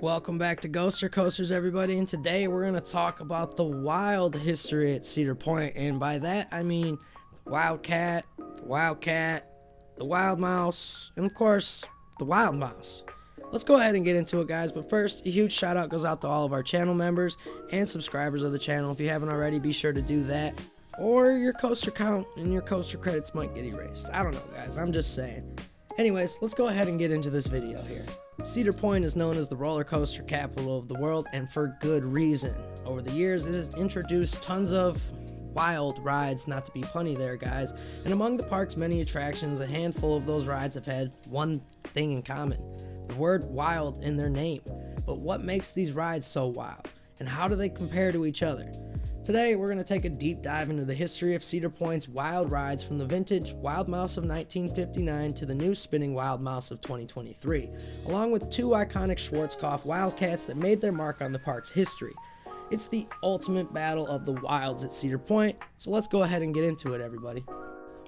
Welcome back to Ghoster Coasters, everybody, and today we're going to talk about the wild history at Cedar Point, and by that I mean the wildcat, the wild mouse, and of course, the wild mouse. Let's go ahead and get into it, guys, but first, a huge shout out goes out to all of our channel members and subscribers of the channel. If you haven't already, be sure to do that, or your coaster count and your coaster credits might get erased. I don't know, guys, I'm just saying. Anyways, let's go ahead and get into this video here. Cedar Point is known as the roller coaster capital of the world, and for good reason. Over the years, it has introduced tons of wild rides, not to be punny there, guys, and among the park's many attractions, a handful of those rides have had one thing in common: the word wild in their name. But what makes these rides so wild, and how do they compare to each other? Today, we're going to take a deep dive into the history of Cedar Point's wild rides, from the vintage Wild Mouse of 1959 to the new spinning Wild Mouse of 2023, along with two iconic Schwarzkopf Wildcats that made their mark on the park's history. It's the ultimate battle of the wilds at Cedar Point, so let's go ahead and get into it, everybody.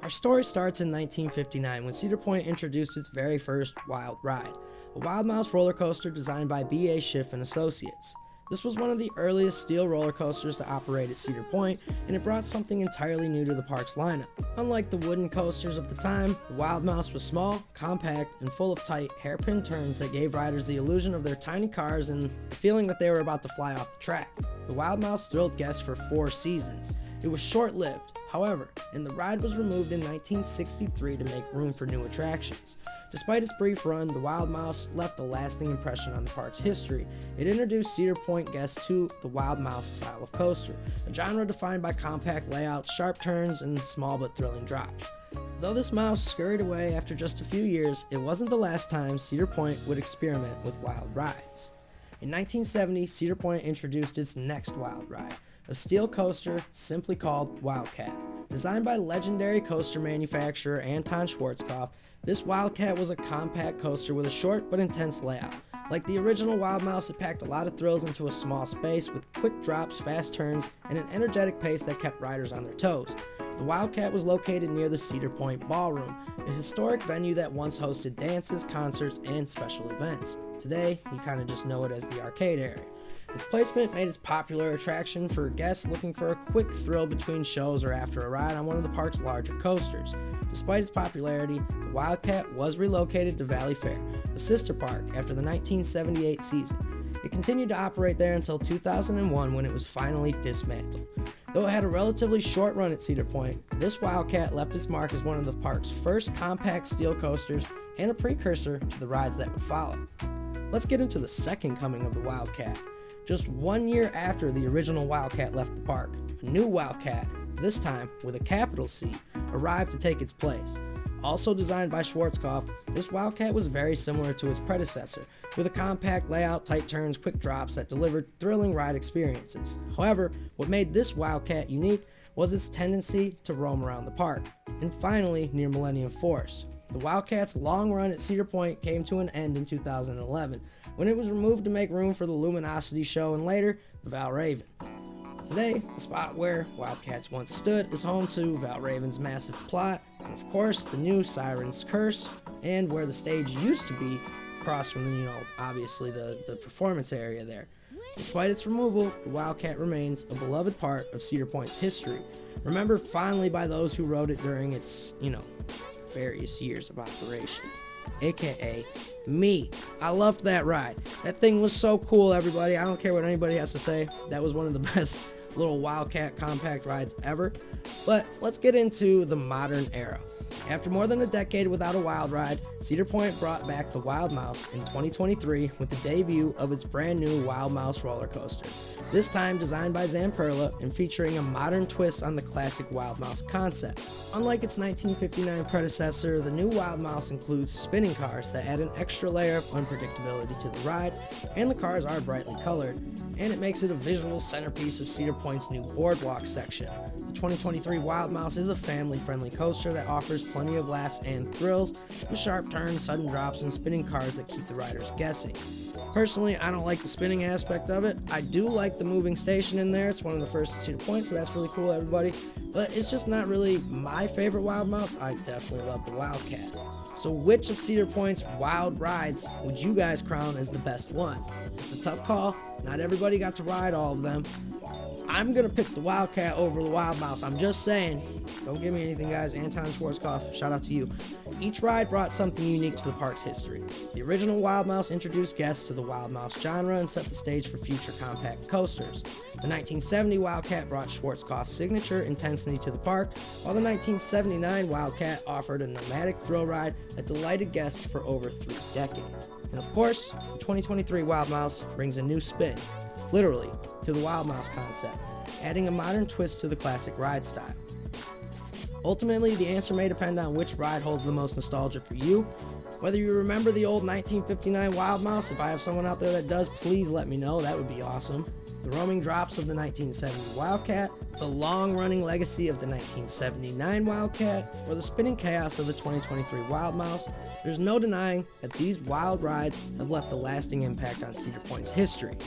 Our story starts in 1959 when Cedar Point introduced its very first wild ride, a Wild Mouse roller coaster designed by B.A. Schiff and Associates. This was one of the earliest steel roller coasters to operate at Cedar Point, and it brought something entirely new to the park's lineup. Unlike the wooden coasters of the time, the Wild Mouse was small, compact, and full of tight, hairpin turns that gave riders the illusion of their tiny cars and the feeling that they were about to fly off the track. The Wild Mouse thrilled guests for 4 seasons. It was short-lived, however, and the ride was removed in 1963 to make room for new attractions. Despite its brief run, the Wild Mouse left a lasting impression on the park's history. It introduced Cedar Point guests to the Wild Mouse style of coaster, a genre defined by compact layouts, sharp turns, and small but thrilling drops. Though this mouse scurried away after just a few years, it wasn't the last time Cedar Point would experiment with wild rides. In 1970, Cedar Point introduced its next wild ride, a steel coaster simply called Wildcat. Designed by legendary coaster manufacturer Anton Schwarzkopf, this Wildcat was a compact coaster with a short but intense layout. Like the original Wild Mouse, it packed a lot of thrills into a small space with quick drops, fast turns, and an energetic pace that kept riders on their toes. The Wildcat was located near the Cedar Point Ballroom, a historic venue that once hosted dances, concerts, and special events. Today, you kind of just know it as the arcade area. Its placement made it a popular attraction for guests looking for a quick thrill between shows or after a ride on one of the park's larger coasters. Despite its popularity, the Wildcat was relocated to Valley Fair, a sister park, after the 1978 season. It continued to operate there until 2001 when it was finally dismantled. Though it had a relatively short run at Cedar Point, this Wildcat left its mark as one of the park's first compact steel coasters and a precursor to the rides that would follow. Let's get into the second coming of the Wildcat. Just 1 year after the original Wildcat left the park, a new Wildcat, this time with a capital C, arrived to take its place. Also designed by Schwarzkopf, this Wildcat was very similar to its predecessor, with a compact layout, tight turns, quick drops that delivered thrilling ride experiences. However, what made this Wildcat unique was its tendency to roam around the park. And finally, near Millennium Force, the Wildcat's long run at Cedar Point came to an end in 2011, when it was removed to make room for the Luminosity show and later, the Valraven. Today, the spot where Wildcats once stood is home to Valraven's massive plot, and of course, the new Siren's Curse, and where the stage used to be, across from the, obviously the performance area there. Despite its removal, the Wildcat remains a beloved part of Cedar Point's history, remembered fondly by those who rode it during its, various years of operation. AKA me. I loved that ride. That thing was so cool, everybody. I don't care what anybody has to say. That was one of the best little Wildcat compact rides ever. But let's get into the modern era. After more than a decade without a wild ride, Cedar Point brought back the Wild Mouse in 2023 with the debut of its brand new Wild Mouse roller coaster. This time designed by Zamperla and featuring a modern twist on the classic Wild Mouse concept. Unlike its 1959 predecessor, the new Wild Mouse includes spinning cars that add an extra layer of unpredictability to the ride, and the cars are brightly colored, and it makes it a visual centerpiece of Cedar Point's new boardwalk section. The 2023 Wild Mouse is a family-friendly coaster that offers plenty of laughs and thrills, with sharp turns, sudden drops, and spinning cars that keep the riders guessing. Personally, I don't like the spinning aspect of it. I do like the moving station in there. It's one of the first at Cedar Point, so that's really cool, everybody. But it's just not really my favorite Wild Mouse. I definitely love the Wildcat. So which of Cedar Point's wild rides would you guys crown as the best one? It's a tough call. Not everybody got to ride all of them. I'm going to pick the Wildcat over the Wild Mouse. I'm just saying. Don't give me anything, guys. Anton Schwarzkopf, shout out to you. Each ride brought something unique to the park's history. The original Wild Mouse introduced guests to the Wild Mouse genre and set the stage for future compact coasters. The 1970 Wildcat brought Schwarzkopf's signature intensity to the park, while the 1979 Wildcat offered a nomadic thrill ride that delighted guests for over 3 decades. And of course, the 2023 Wild Mouse brings a new spin, literally, to the Wild Mouse concept, adding a modern twist to the classic ride style. Ultimately, the answer may depend on which ride holds the most nostalgia for you. Whether you remember the old 1959 Wild Mouse, if I have someone out there that does, please let me know, that would be awesome. The roaming drops of the 1970 Wildcat, the long-running legacy of the 1979 Wildcat, or the spinning chaos of the 2023 Wild Mouse, there's no denying that these wild rides have left a lasting impact on Cedar Point's history.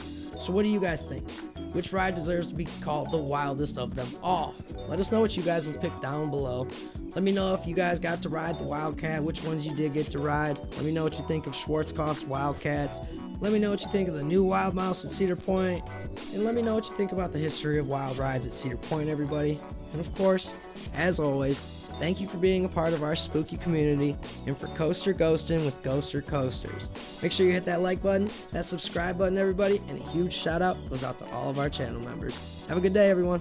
So what do you guys think? Which ride deserves to be called the wildest of them all? Let us know what you guys would pick down below. Let me know if you guys got to ride the Wildcat, which ones you did get to ride. Let me know what you think of Schwarzkopf's Wildcats. Let me know what you think of the new Wild Mouse at Cedar Point. And let me know what you think about the history of wild rides at Cedar Point, everybody. And of course, as always, thank you for being a part of our spooky community and for coaster ghosting with Ghoster Coasters. Make sure you hit that like button, that subscribe button, everybody, and a huge shout out goes out to all of our channel members. Have a good day, everyone.